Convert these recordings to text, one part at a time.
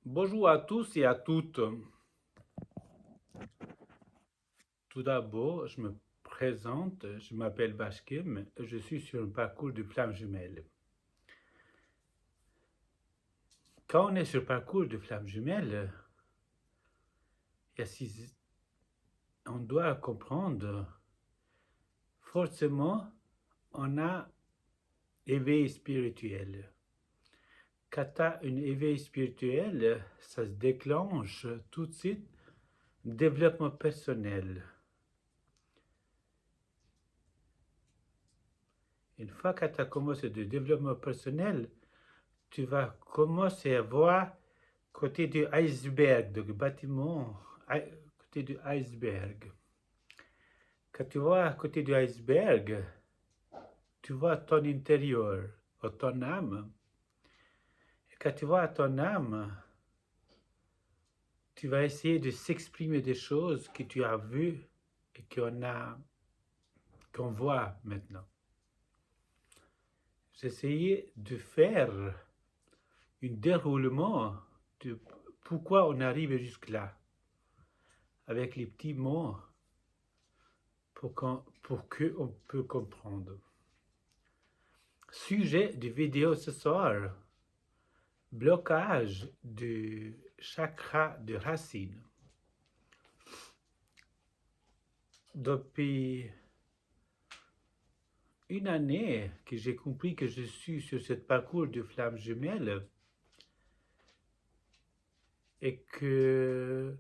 Bonjour à tous et à toutes. Tout d'abord, je me présente, je m'appelle Bashkim, je suis sur un parcours de flammes jumelles. Quand on est sur le parcours de flammes jumelles, on doit comprendre, forcément, on a éveil spirituel. Quand tu as un éveil spirituel, ça se déclenche tout de suite développement personnel. Une fois que tu as commencé le développement personnel, tu vas commencer à voir côté du iceberg, du bâtiment, côté du iceberg. Quand tu vois à côté du iceberg, tu vois ton intérieur, ou ton âme. Et quand tu vois ton âme, tu vas essayer de s'exprimer des choses que tu as vues et qu'on voit maintenant. J'essayais de faire un déroulement de pourquoi on arrive jusque-là, avec les petits mots pour qu'on peut comprendre. Sujet de vidéo ce soir, blocage du chakra de racine. Depuis une année que j'ai compris que je suis sur ce parcours de flammes jumelles et que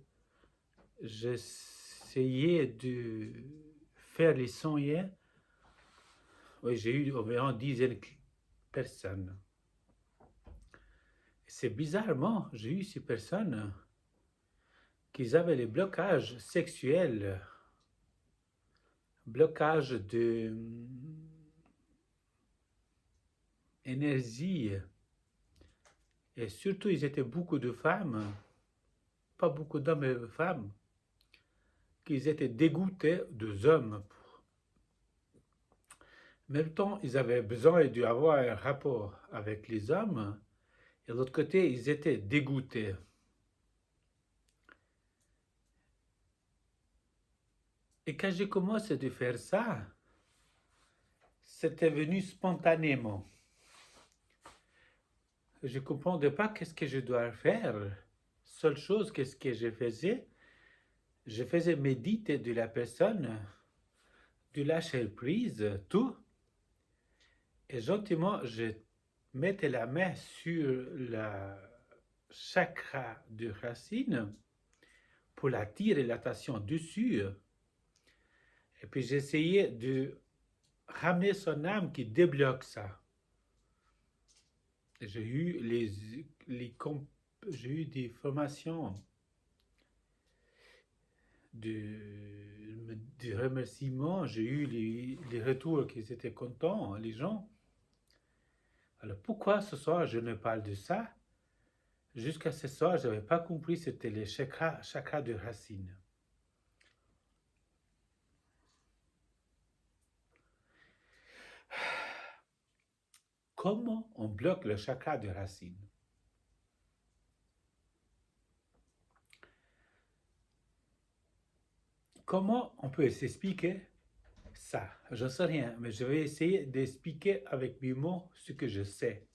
j'essayais de faire les soins, oui, j'ai eu environ 10 personnes. C'est bizarrement, j'ai eu ces personnes qui avaient les blocages sexuels, blocage de énergie, et surtout ils étaient beaucoup de femmes, pas beaucoup d'hommes et de femmes, qui étaient dégoûtés des hommes. En même temps, ils avaient besoin d'avoir un rapport avec les hommes, et de l'autre côté, ils étaient dégoûtés. Et quand j'ai commencé à faire ça, c'était venu spontanément. Je ne comprenais pas qu'est-ce que je dois faire. Seule chose, qu'est-ce que je faisais méditer de la personne, de lâcher prise, tout. Et gentiment, je mettais la main sur le chakra de racine pour l'attirer l'attention dessus. Et puis j'essayais de ramener son âme qui débloque ça. J'ai eu j'ai eu des formations de remerciements, j'ai eu les retours qu'ils étaient contents, les gens. Alors pourquoi ce soir je ne parle de ça? Jusqu'à ce soir, je n'avais pas compris, c'était les chakras de racine. Comment on bloque le chakra de racine? Comment on peut s'expliquer ça? Je ne sais rien, mais je vais essayer d'expliquer avec mes mots ce que je sais.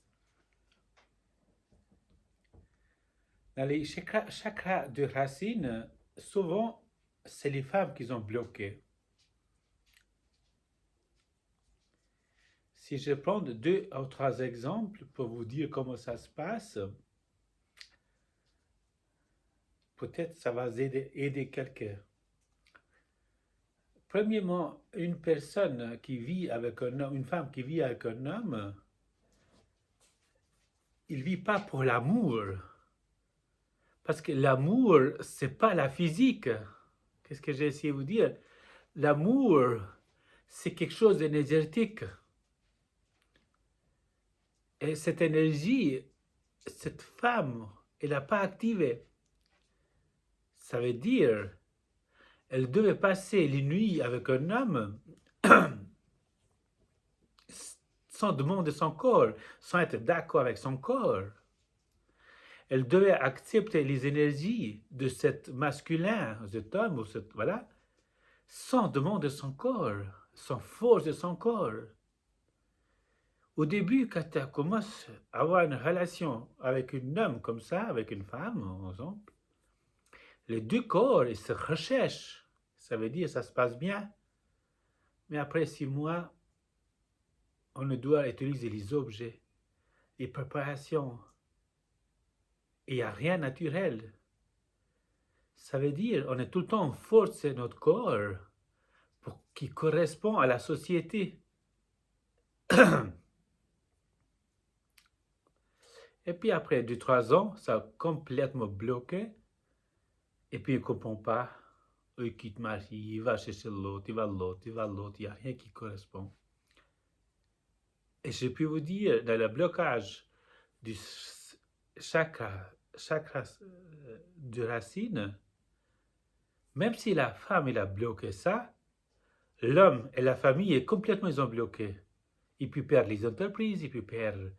Dans les chakras de racine, souvent, c'est les femmes qui ont bloqué. Si je prends 2 ou 3 exemples pour vous dire comment ça se passe, peut-être ça va aider quelqu'un. Premièrement, une personne qui vit avec un homme, une femme qui vit avec un homme, il ne vit pas pour l'amour. Parce que l'amour, c'est pas la physique. Qu'est-ce que j'ai essayé de vous dire? L'amour, c'est quelque chose d'énergétique. Et cette énergie, cette femme, elle n'a pas activé. Ça veut dire, elle devait passer les nuits avec un homme sans demander son corps, sans être d'accord avec son corps. Elle devait accepter les énergies de cet masculin, cet homme, ou cette, voilà, sans demande de son corps, sans force de son corps. Au début, quand tu commences à avoir une relation avec un homme comme ça, avec une femme, par exemple, les deux corps, ils se recherchent. Ça veut dire que ça se passe bien. Mais après 6 mois, on doit utiliser les objets, les préparations. Et il n'y a rien de naturel. Ça veut dire on est tout le temps en force de notre corps pour qui correspond à la société. Et puis après 2-3 ans, ça a complètement bloqué. Et puis il ne comprend pas. Il quitte Marie, il va chercher l'autre, il va l'autre, il va l'autre, il n'y a rien qui correspond. Et je peux vous dire, dans le blocage du chakra de racine, même si la femme elle a bloqué ça, l'homme et la famille est complètement ils ont bloqué. Il peut perdre les entreprises, il peut perdre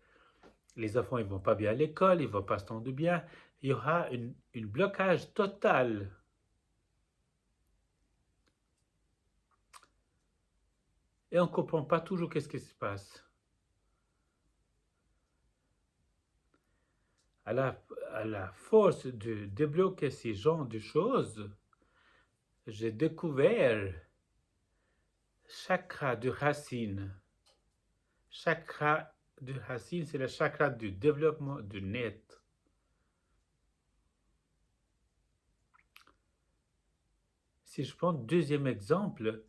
les enfants, ils vont pas bien à l'école, ils vont pas se tendre bien. Il y aura un blocage total. Et on ne comprend pas toujours qu'est-ce qui se passe. À la force de débloquer ces genres de choses, j'ai découvert chakra de racine. Chakra de racine, c'est le chakra du développement du net. Si je prends deuxième exemple,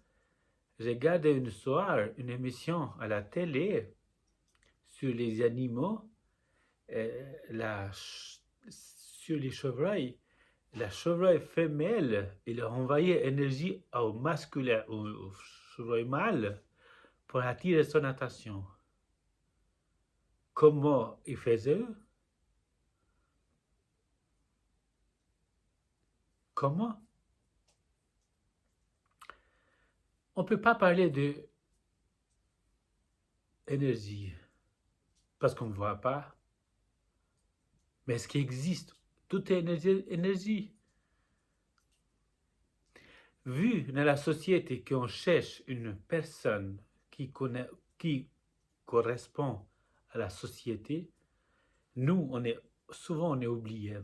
j'ai regardé une soir une émission à la télé sur les animaux, sur les chevreuils. La chevreuil femelle, il a envoyé énergie au masculin, au chevreuil mâle, pour attirer son attention. Comment il faisait? Comment? On ne peut pas parler de énergie parce qu'on ne voit pas. Mais ce qui existe, tout est énergie. Vu dans la société qu'on cherche une personne qui correspond à la société, nous, souvent on est oubliés.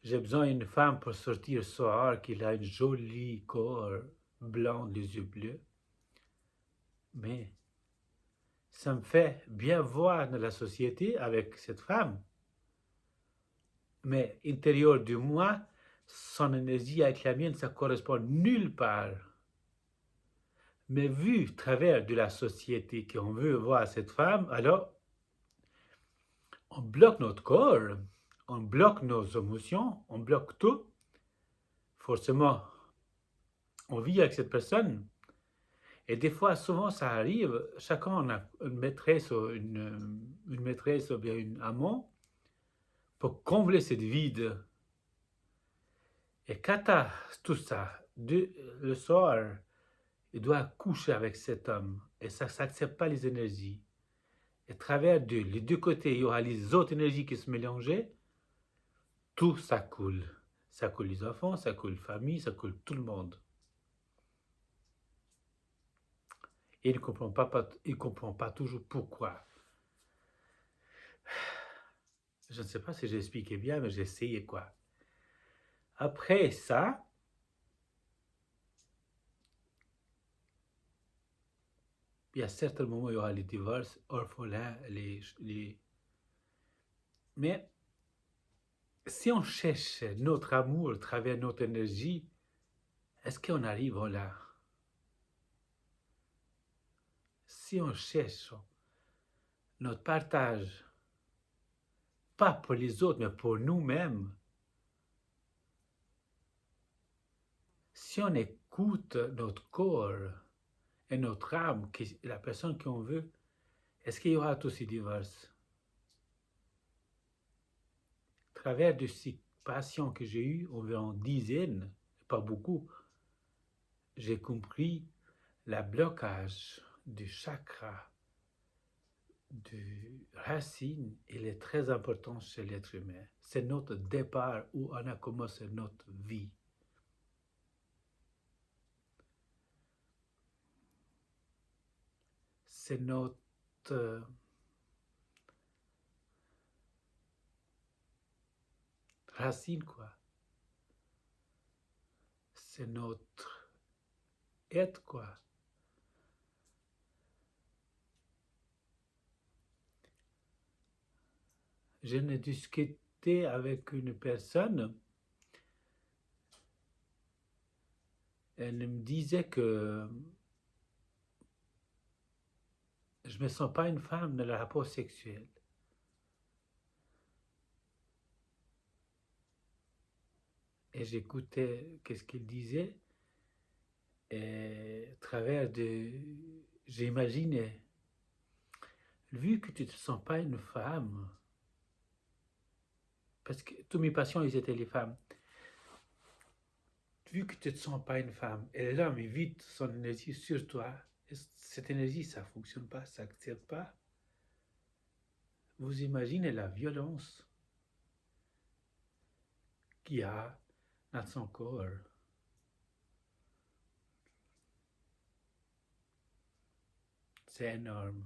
J'ai besoin d'une femme pour sortir ce soir qui a un joli corps blanc, les yeux bleus. Mais ça me fait bien voir dans la société avec cette femme. Mais intérieur de moi, son énergie avec la mienne, ça correspond nulle part. Mais vu à travers de la société qu'on veut voir cette femme, alors on bloque notre corps, on bloque nos émotions, on bloque tout. Forcément, on vit avec cette personne. Et des fois, souvent, ça arrive, chacun a une maîtresse ou bien une amant pour combler cette vide. Et quand tu as tout ça, le soir, il doit coucher avec cet homme. Et ça ne s'accepte pas les énergies. Et à travers les deux côtés, il y aura les autres énergies qui se mélangeaient. Tout ça coule. Ça coule les enfants, ça coule la famille, ça coule tout le monde. Et il ne comprend pas toujours pourquoi. Je ne sais pas si j'ai expliqué bien, mais j'ai essayé quoi. Après ça, il y a certains moments où il y aura les divorces, orphelins, mais si on cherche notre amour à travers notre énergie, est-ce qu'on arrive là? Si on cherche notre partage, pas pour les autres, mais pour nous-mêmes, si on écoute notre corps et notre âme, la personne qu'on veut, est-ce qu'il y aura tous ces divorces? À travers de ces patients que j'ai eus, environ dizaines, pas beaucoup, j'ai compris le blocage du chakra de racine, il est très important chez l'être humain. C'est notre départ où on a commencé notre vie. C'est notre racine, quoi. C'est notre être, quoi. Je n'ai discuté avec une personne, elle me disait que je ne me sens pas une femme dans le rapport sexuel. Et j'écoutais qu'est-ce qu'il disait, et à travers de... J'imaginais, vu que tu ne te sens pas une femme, parce que tous mes patients, ils étaient les femmes, vu que tu ne te sens pas une femme, et l'homme évite son énergie sur toi, et cette énergie, ça ne fonctionne pas, ça n'accepte pas. Vous imaginez la violence qu'il y a dans son corps. C'est énorme.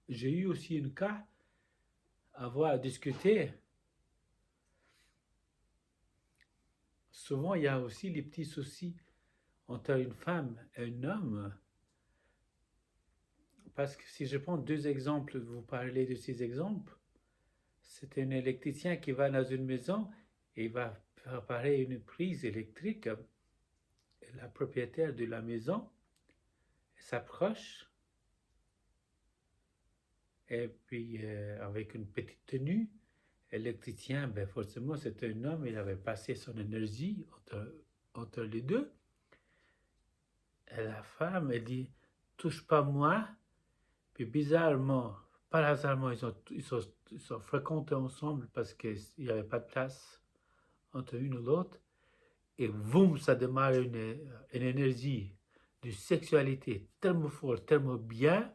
J'ai eu aussi un cas à avoir discuté. Souvent, il y a aussi les petits soucis entre une femme et un homme. Parce que si je prends deux exemples, vous parlez de ces exemples, c'est un électricien qui va dans une maison et il va préparer une prise électrique. Et la propriétaire de la maison s'approche et puis avec une petite tenue, électricien, ben forcément c'est un homme, il avait passé son énergie entre les deux. Et la femme, elle dit, touche pas moi. Puis bizarrement, par hasard, ils sont fréquentés ensemble parce qu'il n'y avait pas de place entre une ou l'autre. Et boum, ça démarre une énergie de sexualité tellement forte, tellement bien.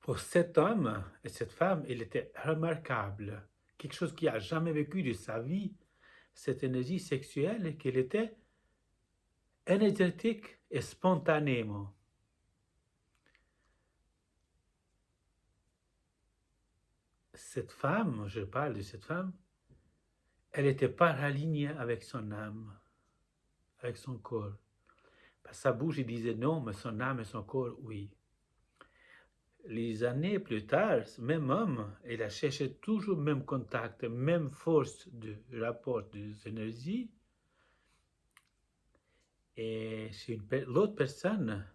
Pour cet homme et cette femme, il était remarquable. Quelque chose qu'il n'a jamais vécu de sa vie. Cette énergie sexuelle qu'il était énergétique et spontanément. Cette femme, je parle de cette femme, elle n'était pas alignée avec son âme, avec son corps. Sa bouche il disait non, mais son âme et son corps, oui. Les années plus tard, ce même homme, il a cherché toujours le même contact, même force de rapport des énergies. Et chez l'autre personne,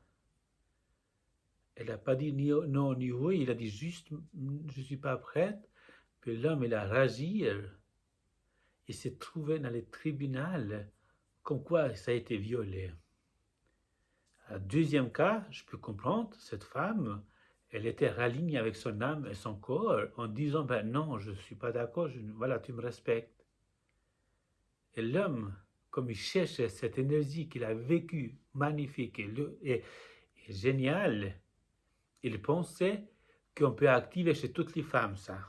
elle n'a pas dit ni non ni oui, il a dit juste je ne suis pas prête. Puis l'homme, il a réagi. Il s'est trouvé dans le tribunal comme quoi ça a été violé. Deuxième cas, je peux comprendre, cette femme, elle était ralignée avec son âme et son corps en disant, ben non, je ne suis pas d'accord, voilà, tu me respectes. Et l'homme, comme il cherchait cette énergie qu'il a vécue, magnifique et géniale, il pensait qu'on peut activer chez toutes les femmes ça.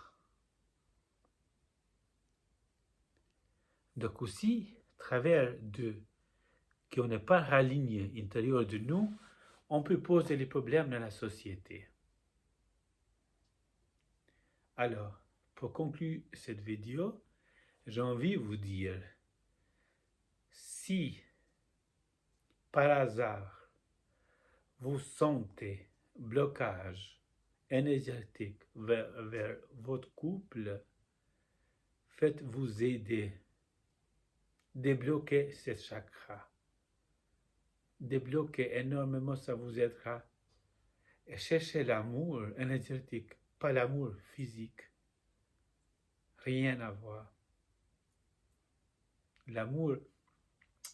Donc aussi, à travers de qu'on n'est pas aligné intérieur de nous, on peut poser les problèmes dans la société. Alors, pour conclure cette vidéo, j'ai envie de vous dire, si par hasard vous sentez blocage énergétique vers votre couple, faites-vous aider, débloquez ces chakras. Débloquez énormément, ça vous aidera. Et cherchez l'amour énergétique, pas l'amour physique. Rien à voir. L'amour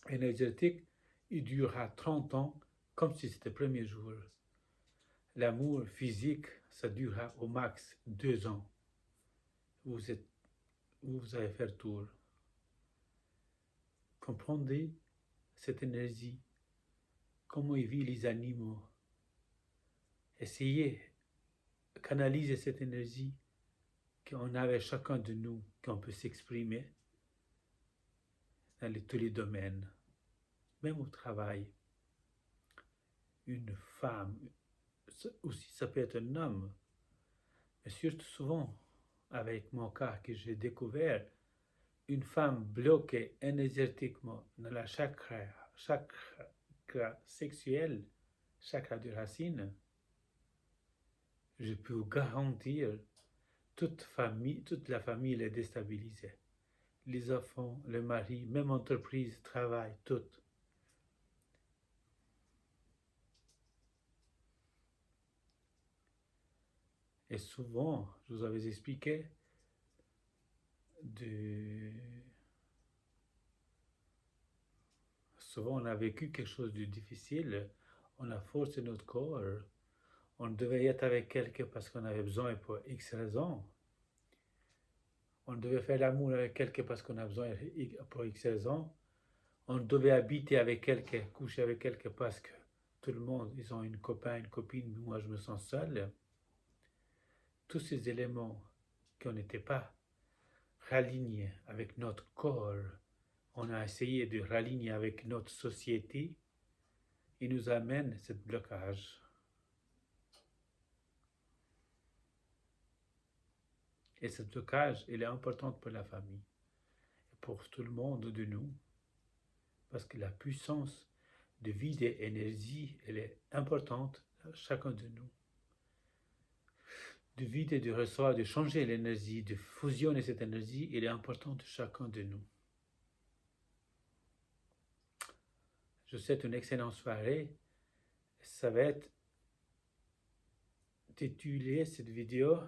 énergétique, il durera 30 ans comme si c'était le premier jour. L'amour physique, ça durera au max 2 ans. Vous allez faire tour. Comprenez cette énergie. comment ils vivent les animaux. Essayez de canaliser cette énergie qu'on a avec chacun de nous, qu'on peut s'exprimer dans tous les domaines, même au travail. Une femme, aussi ça peut être un homme, mais surtout souvent, avec mon cas que j'ai découvert, une femme bloquée énergétiquement dans la chakra sexuel, chakra de racine, je peux vous garantir, toute la famille est déstabilisée. Les enfants, le mari, même entreprise, travail, tout. Et souvent, je vous avais expliqué, souvent on a vécu quelque chose de difficile, on a forcé notre corps, on devait être avec quelqu'un parce qu'on avait besoin pour X raisons, on devait faire l'amour avec quelqu'un parce qu'on a besoin pour X raisons, on devait habiter avec quelqu'un, coucher avec quelqu'un parce que tout le monde, ils ont une copain, une copine, moi je me sens seul. Tous ces éléments qu'on n'était pas ralignés avec notre corps, on a essayé de raligner avec notre société, et nous amène à ce blocage. Et ce blocage, il est important pour la famille, et pour tout le monde de nous, parce que la puissance de vie et d'énergie, elle est importante à chacun de nous. De vider, de recevoir, de changer l'énergie, de fusionner cette énergie, il est important de chacun de nous. Je vous souhaite une excellente soirée. Ça va être titulé cette vidéo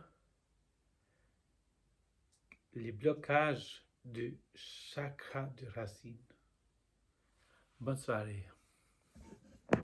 les blocages du chakra de racine. Bonne soirée.